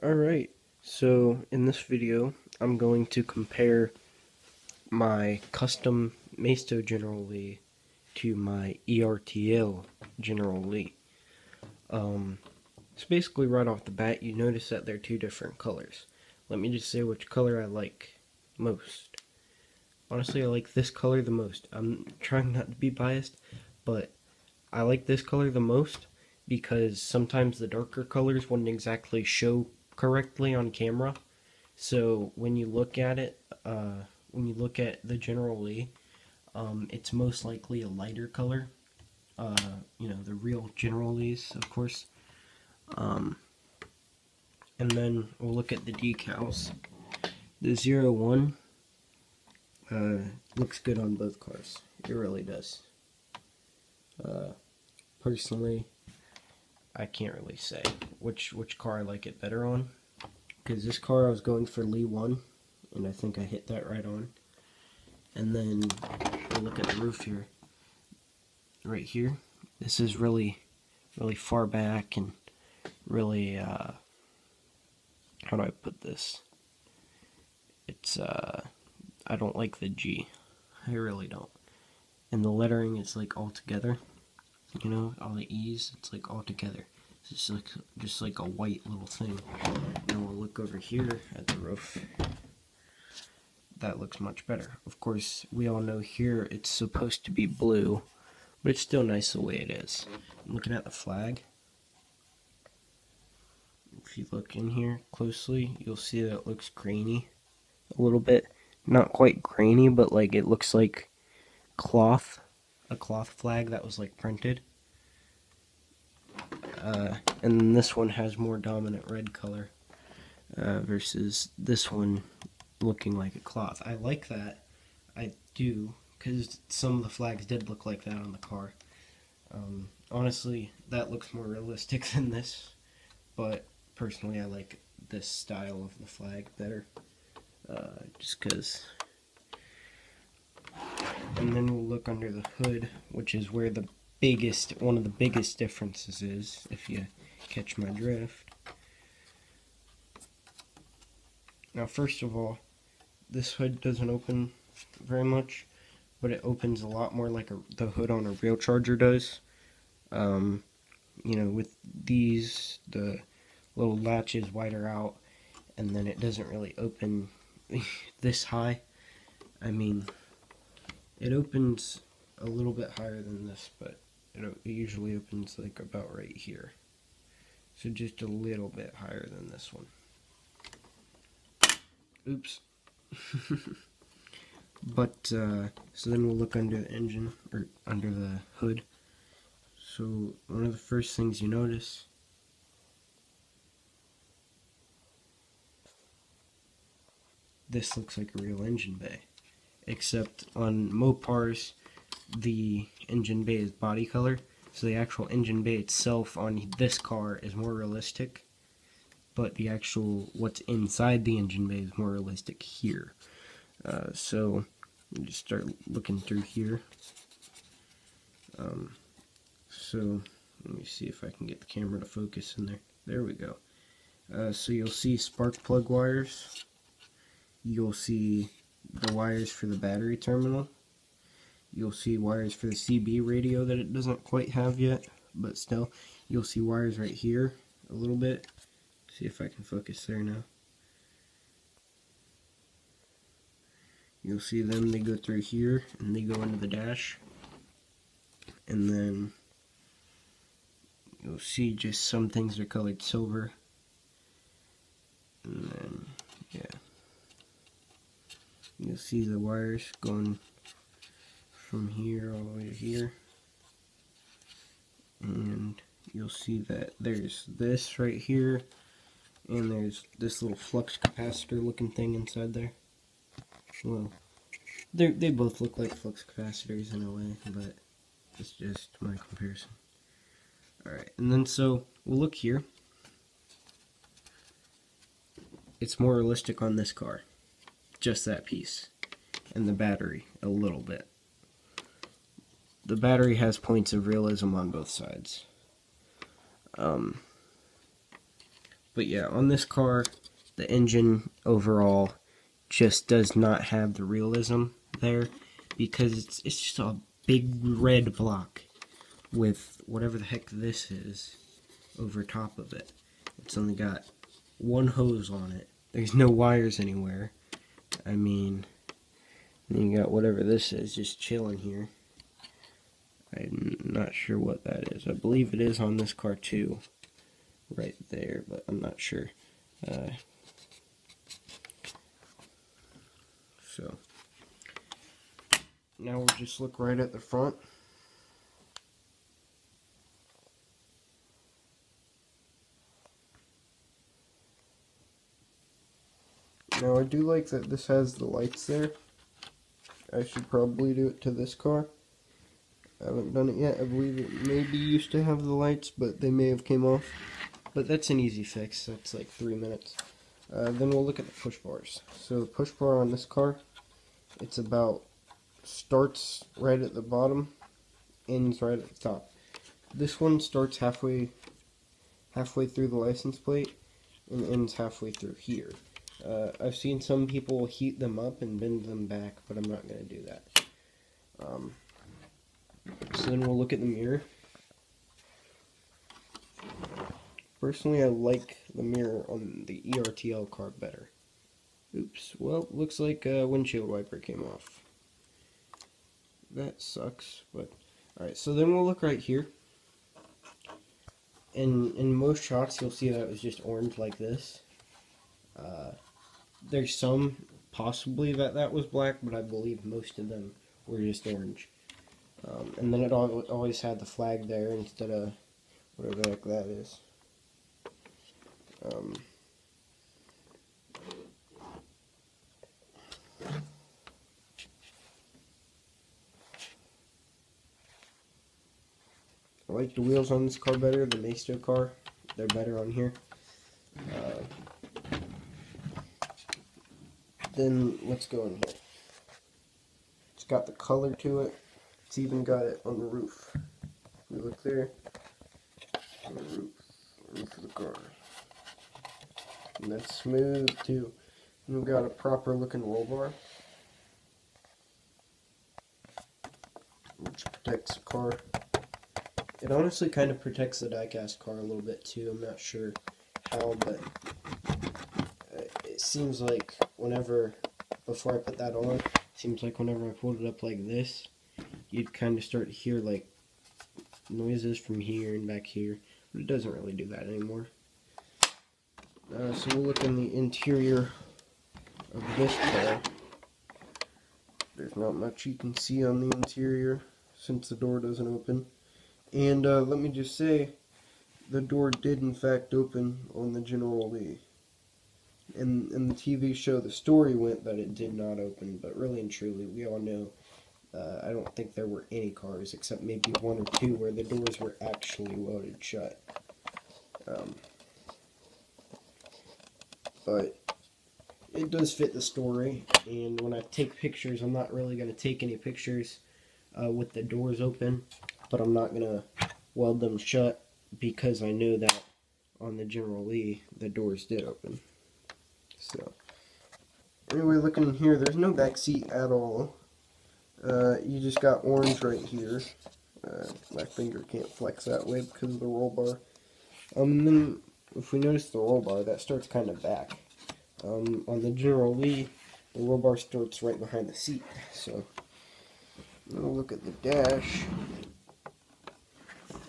Alright, so in this video I'm going to compare my custom Maisto General Lee to my Ertl General Lee. So basically right off the bat you notice that they're two different colors. Let me just say which color I like most. Honestly, I like this color the most. I'm trying not to be biased, but I like this color the most because sometimes the darker colors wouldn't exactly show correctly on camera. So when you look at it, when you look at the General Lee, it's most likely a lighter color. The real General Lees, of course. And then we'll look at the decals. The 01 looks good on both cars. It really does. Personally, I can't really say which car I like it better on, because this car I was going for Lee 1, and I think I hit that right on. And then we'll look at the roof here. Right here, this is really far back and really, how do I put this? It's, I don't like the G. I really don't. And the lettering is like all together. You know, all the E's, it's like all together. It's just like a white little thing. And we'll look over here at the roof. That looks much better. Of course, we all know here it's supposed to be blue, but it's still nice the way it is. I'm looking at the flag. If you look in here closely, you'll see that it looks grainy a little bit. Not quite grainy, but like it looks like cloth. A cloth flag that was like printed. And then this one has more dominant red color versus this one looking like a cloth. I like that. I do, because some of the flags did look like that on the car. Honestly, that looks more realistic than this, but personally I like this style of the flag better, just because. And then we'll look under the hood, which is where one of the biggest differences is, if you catch my drift. Now, first of all, this hood doesn't open very much, but it opens a lot more like the hood on a real Charger does. With these, the little latch is wider out, and then it doesn't really open this high. I mean, it opens a little bit higher than this, but it usually opens like about right here. So just a little bit higher than this one. Oops. But, so then we'll look under the engine, or under the hood. So, one of the first things you notice this looks like a real engine bay. Except on Mopars, the engine bay is body color, so the actual engine bay itself on this car is more realistic, but the actual what's inside the engine bay is more realistic here. So we'll just start looking through here. So let me see if I can get the camera to focus in there. There we go. So you'll see spark plug wires. You'll see the wires for the battery terminal. You'll see wires for the CB radio that it doesn't quite have yet, but still. You'll see wires right here a little bit. See if I can focus there now. You'll see them, they go through here and they go into the dash. And then you'll see just some things are colored silver. And then, yeah. You'll see the wires going from here all the way to here. And you'll see that there's this right here, and there's this little flux capacitor looking thing inside there. Well, they both look like flux capacitors in a way, but it's just my comparison. Alright, and then so we'll look here. It's more realistic on this car. Just that piece. And the battery, a little bit. The battery has points of realism on both sides. But yeah, on this car, the engine overall just does not have the realism there, because it's just a big red block with whatever the heck this is over top of it. It's only got one hose on it. There's no wires anywhere. I mean, then you got whatever this is just chilling here. I'm not sure what that is. I believe it is on this car too, right there, but I'm not sure. So now we'll just look right at the front. Now I do like that this has the lights there. I should probably do it to this car. I haven't done it yet. I believe it maybe used to have the lights, but they may have came off. But that's an easy fix. That's like 3 minutes. Then we'll look at the push bars. So the push bar on this car, it's starts right at the bottom, ends right at the top. This one starts halfway through the license plate and ends halfway through here. I've seen some people heat them up and bend them back, but I'm not going to do that. So then we'll look at the mirror. Personally, I like the mirror on the Ertl car better. Oops, well, looks like a windshield wiper came off. That sucks, but alright, so then we'll look right here. In most shots, you'll see that it was just orange like this. There's some, possibly, that was black, but I believe most of them were just orange. And then it always had the flag there instead of whatever the heck that is. I like the wheels on this car better, the Maisto car. They're better on here. Then let's go in here. It's got the color to it. It's even got it on the roof. You look there. On the roof of the car. And that's smooth too. And we've got a proper looking roll bar, which protects the car. It honestly kind of protects the die-cast car a little bit too. I'm not sure how, but it seems like before I put that on, it seems like whenever I pulled it up like this, you'd kind of start to hear like noises from here and back here, but it doesn't really do that anymore. So we'll look in the interior of this car. There's not much you can see on the interior since the door doesn't open. And let me just say, the door did in fact open on the General Lee. In the TV show, the story went that it did not open, but really and truly, we all know, I don't think there were any cars, except maybe one or two, where the doors were actually welded shut. But it does fit the story, and when I take pictures, I'm not really going to take any pictures with the doors open, but I'm not going to weld them shut, because I know that on the General Lee, the doors did open. So, anyway, looking in here, there's no back seat at all. You just got orange right here. My finger can't flex that way because of the roll bar. And then, if we notice the roll bar, that starts kind of back. On the General Lee, the roll bar starts right behind the seat. So, we'll look at the dash.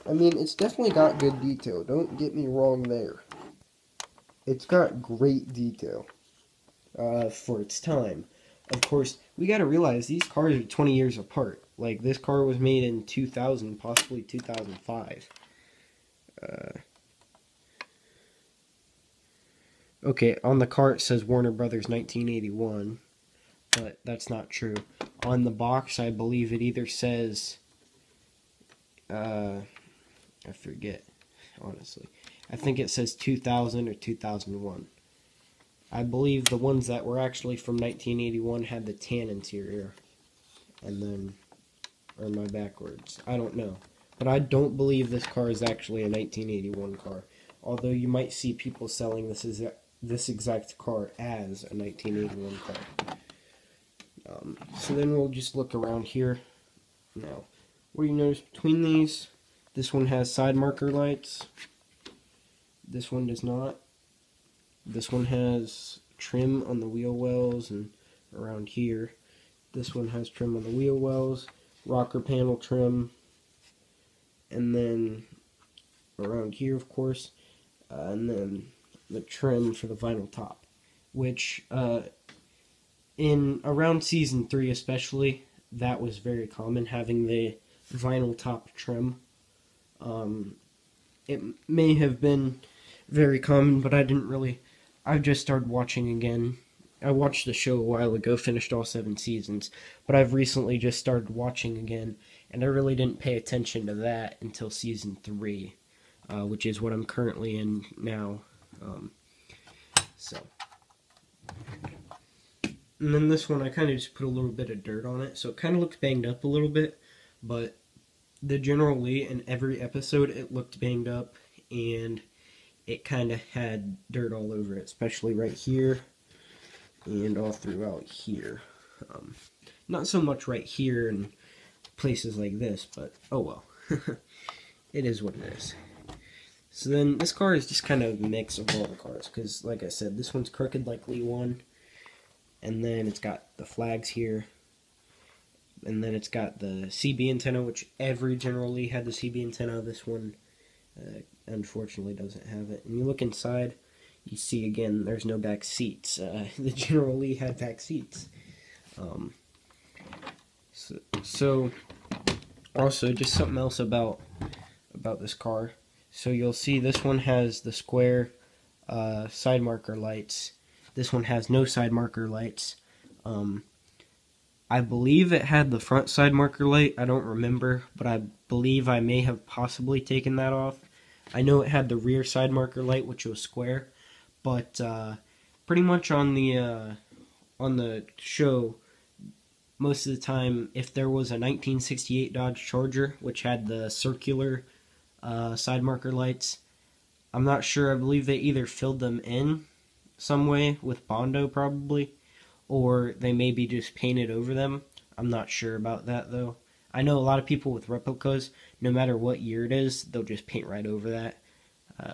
I mean, it's definitely got good detail. Don't get me wrong there. It's got great detail for its time. Of course, we got to realize these cars are 20 years apart. Like, this car was made in 2000, possibly 2005. Okay, on the car it says Warner Brothers 1981, but that's not true. On the box, I believe it either says, I forget, honestly. I think it says 2000 or 2001. I believe the ones that were actually from 1981 had the tan interior. And then, or am I backwards? I don't know. But I don't believe this car is actually a 1981 car. although you might see people selling this exact car as a 1981 car. So then we'll just look around here. Now, what do you notice between these? This one has side marker lights. This one does not. This one has trim on the wheel wells and around here. This one has trim on the wheel wells, rocker panel trim, and then around here, of course, and then the trim for the vinyl top, which in around season 3 especially, that was very common, having the vinyl top trim. It may have been very common, but I've just started watching again. I watched the show a while ago, finished all 7 seasons, but I've recently just started watching again, and I really didn't pay attention to that until season 3, which is what I'm currently in now. And then this one, I kind of just put a little bit of dirt on it, so it kind of looks banged up a little bit, but generally in every episode it looked banged up, and it kind of had dirt all over it, especially right here and all throughout here. Not so much right here and places like this, but oh well. It is what it is. So then this car is just kind of a mix of all the cars, because like I said, this one's crooked like Lee 1, and then it's got the flags here, and then it's got the CB antenna, which every General Lee had the CB antenna. This one unfortunately doesn't have it. And you look inside, you see again there's no back seats. The General Lee had back seats. So also just something else about this car. So you'll see this one has the square side marker lights. This one has no side marker lights. I believe it had the front side marker light. I don't remember, but I believe I may have possibly taken that off. I know it had the rear side marker light, which was square, but pretty much on the show, most of the time, if there was a 1968 Dodge Charger, which had the circular side marker lights, I'm not sure. I believe they either filled them in some way with Bondo probably, or they maybe just painted over them. I'm not sure about that though. I know a lot of people with replicas, no matter what year it is, they'll just paint right over that,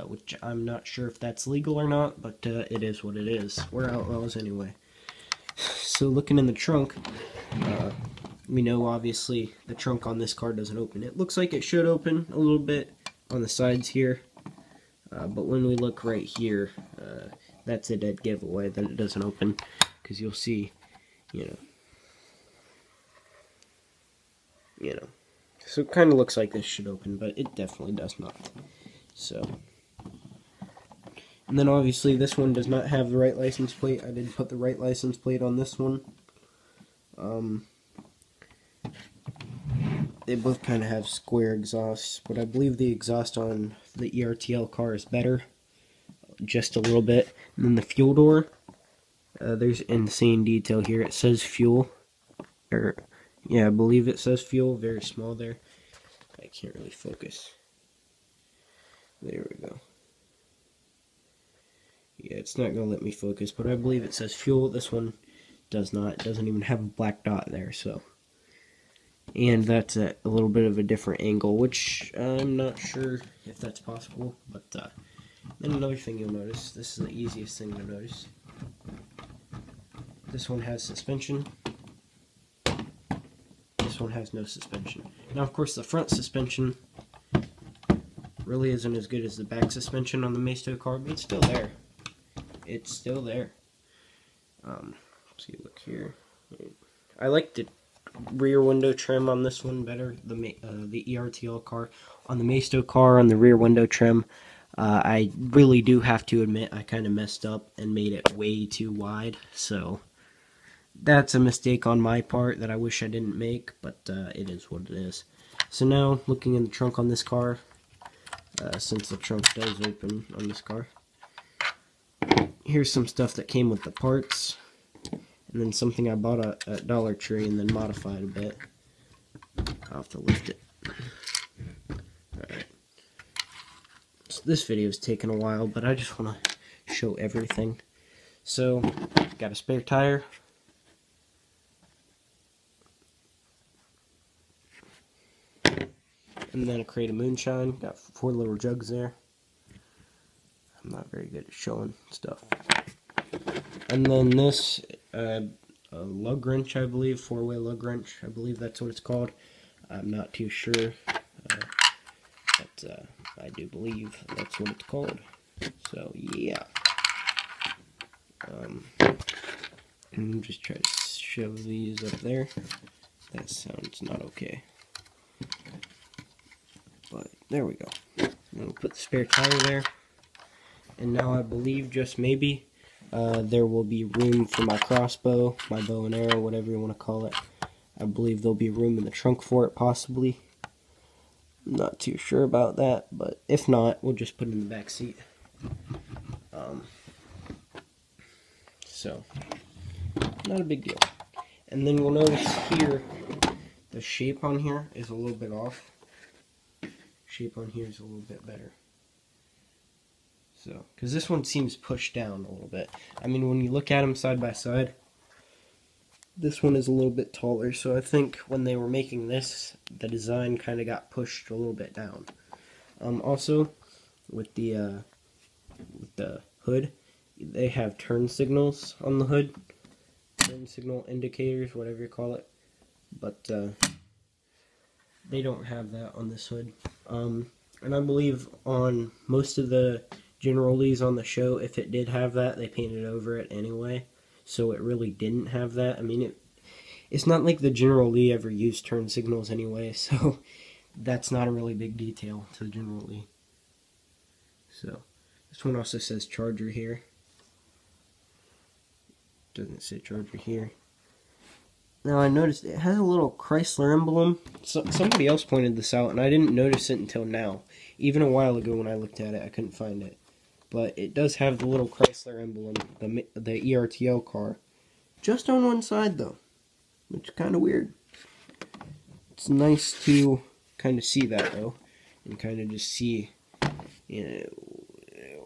which I'm not sure if that's legal or not, but it is what it is. We're outlaws anyway. So looking in the trunk, we know obviously the trunk on this car doesn't open. It looks like it should open a little bit on the sides here, but when we look right here, that's a dead giveaway that it doesn't open, because you'll see, you know, so it kind of looks like this should open, but it definitely does not. So, and then obviously this one does not have the right license plate. I did put the right license plate on this one. They both kind of have square exhausts, but I believe the exhaust on the Ertl car is better, just a little bit. And then the fuel door, there's insane detail here. It says fuel, or yeah, I believe it says fuel, very small there. I can't really focus. There we go. Yeah, it's not going to let me focus, but I believe it says fuel. This one does not. It doesn't even have a black dot there, so. And that's at a little bit of a different angle, which I'm not sure if that's possible. But then another thing you'll notice, this is the easiest thing to notice. This one has suspension. This one has no suspension. Now, of course, the front suspension really isn't as good as the back suspension on the Maisto car, but it's still there. It's still there. Let's see, look here. I like the rear window trim on this one better. The Ertl car. On the Maisto car, on the rear window trim, I really do have to admit I kind of messed up and made it way too wide. So that's a mistake on my part that I wish I didn't make, but it is what it is. So now, looking in the trunk on this car, since the trunk does open on this car, here's some stuff that came with the parts, and then something I bought at Dollar Tree and then modified a bit. I'll have to lift it. Alright. this video is taking a while, but I just want to show everything. So, got a spare tire. And then a crate of moonshine. Got 4 little jugs there. I'm not very good at showing stuff. And then this, a lug wrench, I believe, 4-way lug wrench. I believe that's what it's called. I'm not too sure, but I do believe that's what it's called. So yeah. And just try to shove these up there. That sounds not okay. But there we go. And we'll put the spare tire there. And now I believe, just maybe, there will be room for my crossbow, my bow and arrow, whatever you want to call it. I believe there'll be room in the trunk for it, possibly. I'm not too sure about that, but if not, we'll just put it in the back seat. So, not a big deal. And then we'll notice here, the shape on here is a little bit off. Shape on here is a little bit better. So, because this one seems pushed down a little bit. I mean, when you look at them side by side, this one is a little bit taller. So I think when they were making this, the design kind of got pushed a little bit down. Also, with the hood, they have turn signals on the hood. Turn signal indicators, whatever you call it. But they don't have that on this hood. And I believe on most of the General Lees on the show, if it did have that, they painted over it anyway. So it really didn't have that. I mean, it's not like the General Lee ever used turn signals anyway, so that's not a really big detail to the General Lee. So, this one also says Charger here. Doesn't say Charger here. Now I noticed it has a little Chrysler emblem. Somebody else pointed this out, and I didn't notice it until now. Even a while ago when I looked at it, I couldn't find it. But it does have the little Chrysler emblem, the ERTL car. Just on one side, though. Which is kind of weird. It's nice to kind of see that, though. And kind of just see, you know,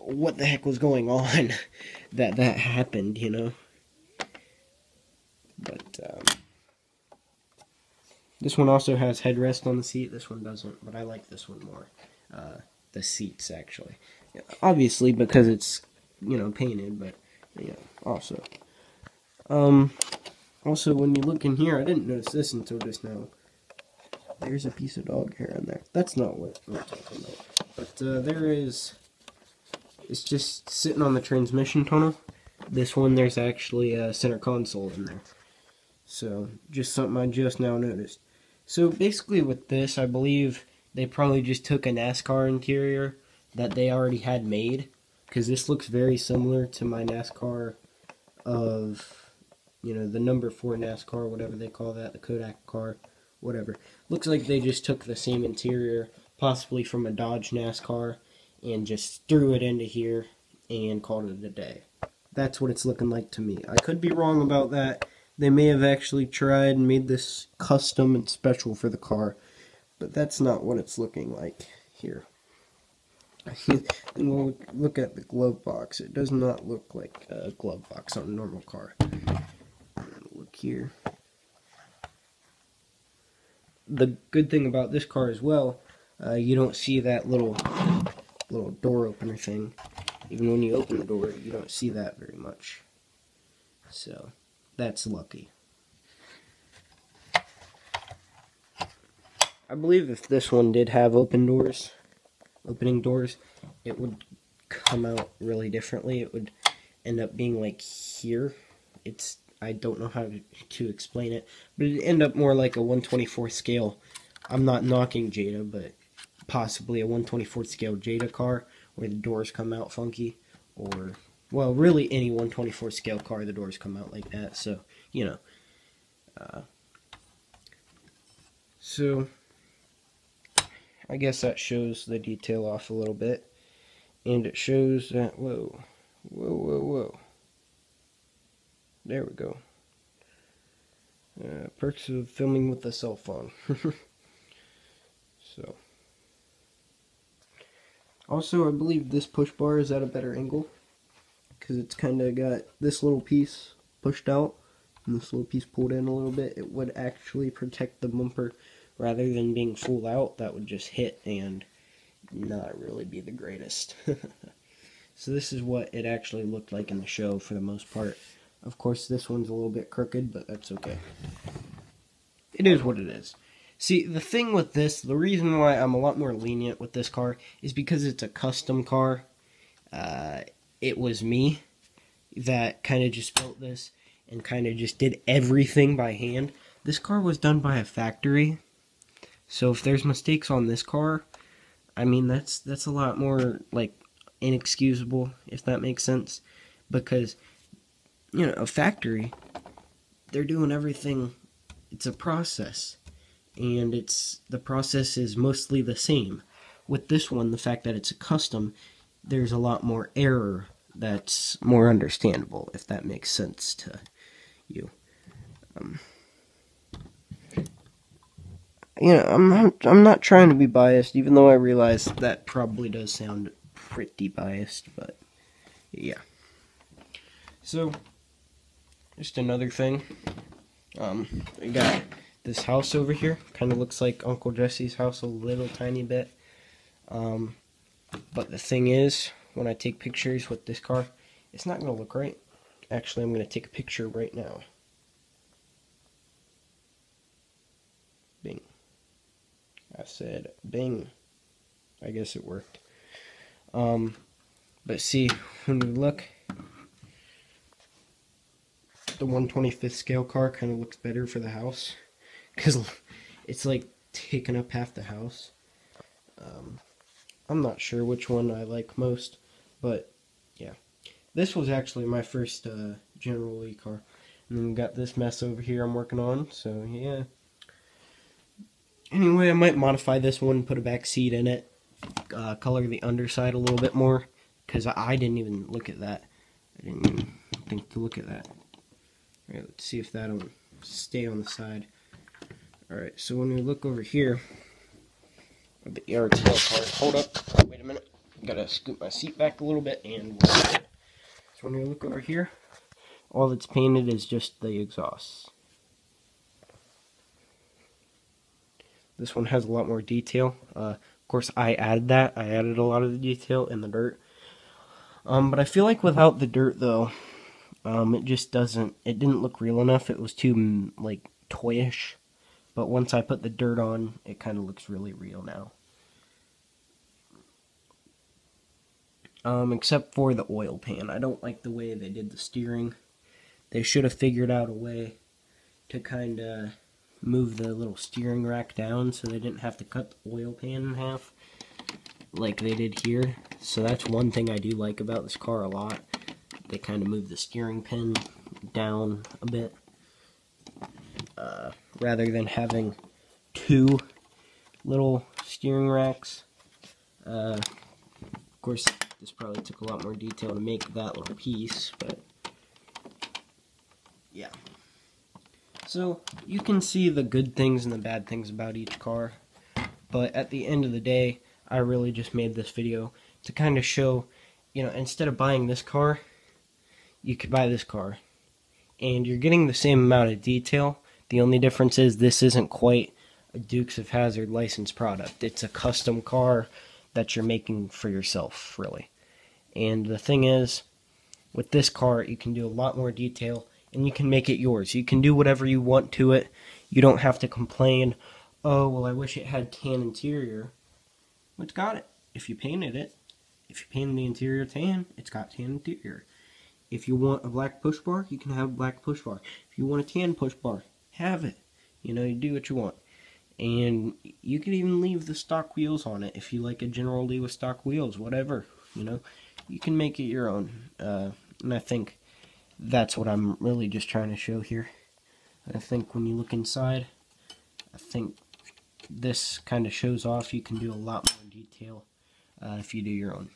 what the heck was going on that happened, you know. But, this one also has headrest on the seat. This one doesn't, but I like this one more. The seats, actually. Obviously, because it's, you know, painted, but, you know, also. Also, when you look in here, I didn't notice this until just now. There's a piece of dog hair in there. That's not what we're talking about. But, there is, it's just sitting on the transmission tunnel. This one, there's actually a center console in there. So, just something I just now noticed. So, basically with this, I believe they probably just took a NASCAR interior that they already had made. Because this looks very similar to my NASCAR of, you know, the number 4 NASCAR, whatever they call that, the Kodak car, whatever. Looks like they just took the same interior, possibly from a Dodge NASCAR, and just threw it into here and called it a day. That's what it's looking like to me. I could be wrong about that. They may have actually tried and made this custom and special for the car, but that's not what it's looking like here. And we'll look at the glove box. It does not look like a glove box on a normal car. Look here. The good thing about this car as well, you don't see that little door opener thing. Even when you open the door, you don't see that very much. So, that's lucky. I believe if this one did have opening doors, it would come out really differently. It would end up being like here. I don't know how to explain it, but it'd end up more like a 1/24 scale. I'm not knocking Jada, but possibly a 1/24 scale Jada car where the doors come out funky, or, well, really any 1/24 scale car, the doors come out like that. So, you know, so I guess that shows the detail off a little bit, and it shows that, whoa, there we go. Perks of filming with a cell phone. So, Also, I believe this push bar is at a better angle because it's kind of got this little piece pushed out and this little piece pulled in a little bit. It would actually protect the bumper rather than being full out. That would just hit and not really be the greatest. So this is what it actually looked like in the show for the most part. Of course, this one's a little bit crooked, but that's okay. It is what it is. See, the thing with this, the reason why I'm a lot more lenient with this car is because it's a custom car. It was me that kind of just built this and kind of just did everything by hand. This car was done by a factory. So if there's mistakes on this car, I mean, that's a lot more, like, inexcusable, if that makes sense, because, you know, a factory, they're doing everything. It's a process, and the process is mostly the same. With this one, the fact that it's a custom, there's a lot more error that's more understandable, if that makes sense to you. You know, I'm not trying to be biased, even though I realize that probably does sound pretty biased, but yeah. So, just another thing. We got this house over here. Kind of looks like Uncle Jesse's house a little tiny bit. But the thing is, when I take pictures with this car, it's not going to look right. Actually, I'm going to take a picture right now. Bing. I said bing. I guess it worked. But see, when you look, the 1/25th scale car kind of looks better for the house, because it's like taking up half the house. I'm not sure which one I like most, but yeah. This was actually my first General Lee car. And then we got this mess over here I'm working on, so yeah. Anyway, I might modify this one, put a back seat in it, color the underside a little bit more, because I didn't even look at that. I didn't even think to look at that. Alright, let's see if that'll stay on the side. Alright, so when we look over here, the Ertl car, hold up, wait a minute, gotta scoot my seat back a little bit, and we're good. So when we look over here, all that's painted is just the exhaust. This one has a lot more detail. Of course, I added that. I added a lot of the detail in the dirt. But I feel like without the dirt, though, it just doesn't, it didn't look real enough. It was too, like, toyish. But once I put the dirt on, it kind of looks really real now. Except for the oil pan. I don't like the way they did the steering. They should have figured out a way to kind of move the little steering rack down so they didn't have to cut the oil pan in half like they did here. So that's one thing I do like about this car a lot. They kind of move the steering pin down a bit rather than having two little steering racks. Of course, this probably took a lot more detail to make that little piece, but yeah. So, you can see the good things and the bad things about each car, but at the end of the day, I really just made this video to kind of show, you know, instead of buying this car, you could buy this car, and you're getting the same amount of detail. The only difference is this isn't quite a Dukes of Hazzard licensed product. It's a custom car that you're making for yourself, really. And the thing is, with this car, you can do a lot more detail, and you can make it yours. You can do whatever you want to it. You don't have to complain, oh, well, I wish it had tan interior. Well, it's got it. If you painted it, if you painted the interior tan, it's got tan interior. If you want a black push bar, you can have a black push bar. If you want a tan push bar, have it. You know, you do what you want. And you can even leave the stock wheels on it if you like a General Lee with stock wheels, whatever. You know, you can make it your own. And I think that's what I'm really just trying to show here. I think when you look inside, I think this kind of shows off. You can do a lot more detail if you do your own.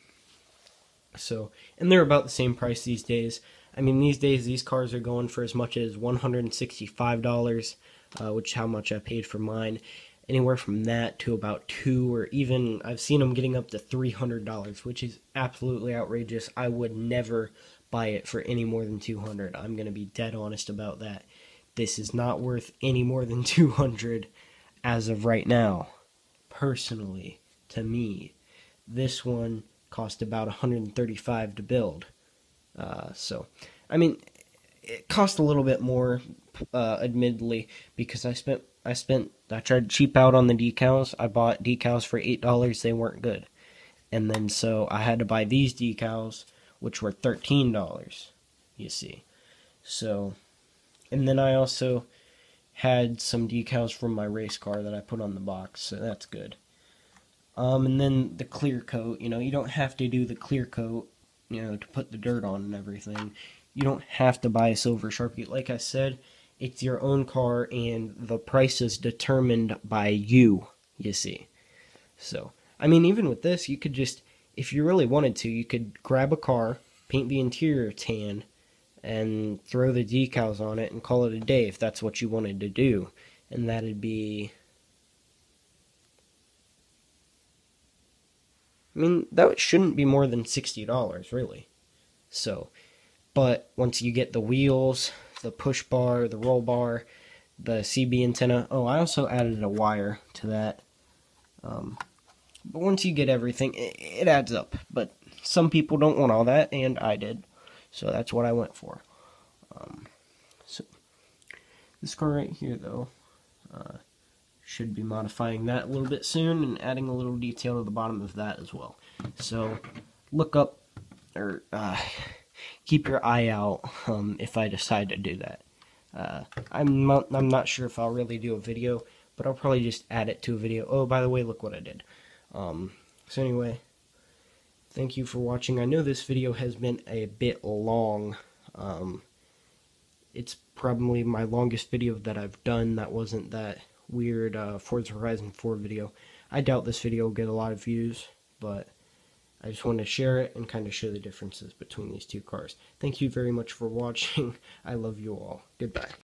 So, and they're about the same price these days. I mean, these days these cars are going for as much as $165, which is how much I paid for mine. anywhere from that to about $200, or even I've seen them getting up to $300, which is absolutely outrageous. I would never buy it for any more than $200. I'm going to be dead honest about that. This is not worth any more than $200 as of right now. Personally, to me, this one cost about $135 to build. So, I mean, it cost a little bit more, admittedly, because I tried to cheap out on the decals. I bought decals for $8. They weren't good. And then so I had to buy these decals, which were $13, you see. So, and then I also had some decals from my race car that I put on the box, so that's good. And then the clear coat, you don't have to do the clear coat, to put the dirt on and everything. You don't have to buy a silver Sharpie. Like I said, it's your own car, and the price is determined by you, you see. So, I mean, even with this, you could just, if you really wanted to, you could grab a car, paint the interior tan, and throw the decals on it and call it a day if that's what you wanted to do. And that'd be, I mean, that shouldn't be more than $60, really. So, but once you get the wheels, the push bar, the roll bar, the CB antenna, oh, I also added a wire to that. But once you get everything, it adds up. But some people don't want all that, and I did. So that's what I went for. So this car right here, though, should be modifying that a little bit soon and adding a little detail to the bottom of that as well. So look up, or keep your eye out if I decide to do that. I'm not sure if I'll really do a video, but I'll probably just add it to a video. Oh, by the way, look what I did. So anyway, thank you for watching. I know this video has been a bit long. It's probably my longest video that I've done that wasn't that weird Forza Horizon 4 video. I doubt this video will get a lot of views, but I just wanted to share it and kind of show the differences between these two cars. Thank you very much for watching. I love you all. Goodbye.